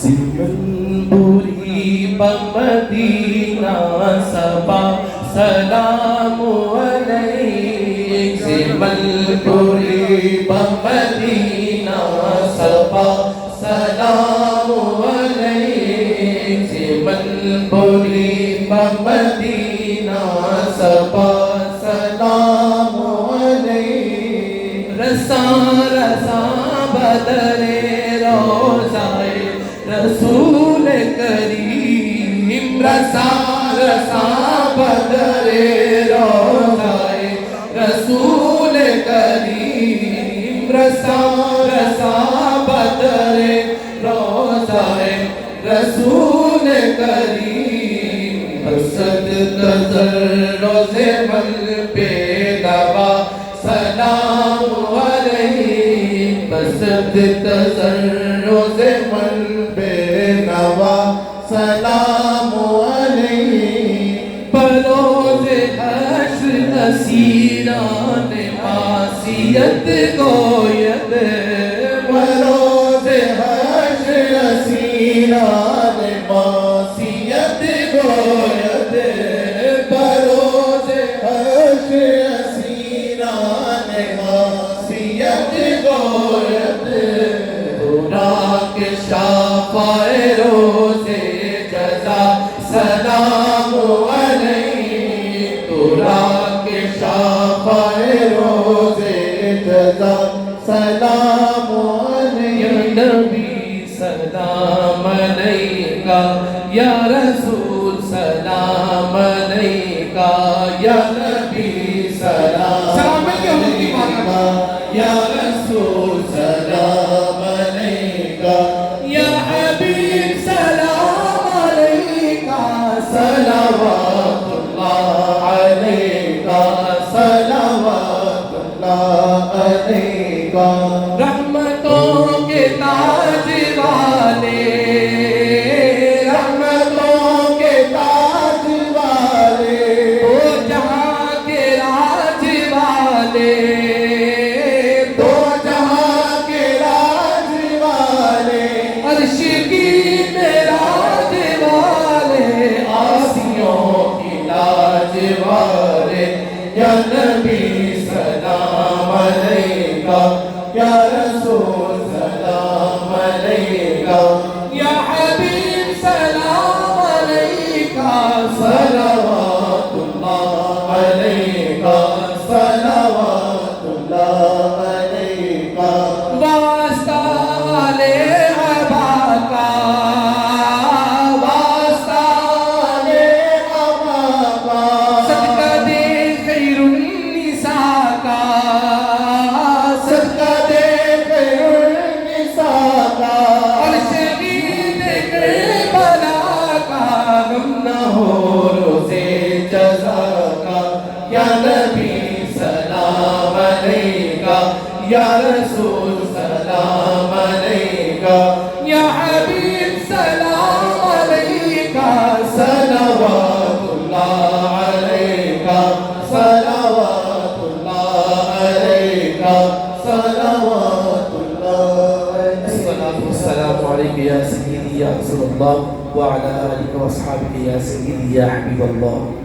سمنبوری بمدینہ صبا سلام علیک سمنبوری بمدینہ صبا سلام علیک سمنبوری بمدینہ صبا سلام علیک رسا رسا بدر روزائے رسول کریم رسا رسا بدر روزائے رسول کریم رسا رسا بدر روزائے رسول کریم حسد تذر روز مل پہ دوا سلام علیہ حسد تذر روز مل پہ نوا سلام علیہ بروز حشر اسیران معصیت گوید بروز حشر اسیران معصیت گوید بروز حشر اسیران معصیت گوید شافائے روز جزا سلام علیہ تورا کے شافائے روز جزا سلام علیہ یا نبی سلام علیکہ یا رسول سلام علیکہ یا نبی سلام علیکہ یا رسول سلام علیکہ یا حبیب سلام علیکہ صلوات اللہ علیکہ صلوات اللہ علیکہ رحمتوں کے تاج والے رحمتوں کے تاج والے او جہاں کے راج والے تو جہاں کے راج والے عرش کی معراج والے آسیوں کی لاج والے یا نبی سلام علیکہ یا رسول سلام علیکہ یا حبیب سلام علیکہ صلوات اللہ علیکہ صلوات اللہ علیکہ واسطہ والے حبا کا واسطہ والے حبا کا صدقہ دے خیر النساء کا صدقہ دے خیر النساء کا اور شہید کربلا کا غم نہ ہو روزے جزا کا یا نبی سلام علیکہ یا رسول سلام علیکہ یا حبیب سلام علیکہ صلوات اللہ علیکہ صلوات اللہ علیکہ صلوات اللہ علیکہ السلام علیکہ یا سیدی یا رسول اللہ وعلی آلہ واصحابہ یا سیدی یا حبیب اللہ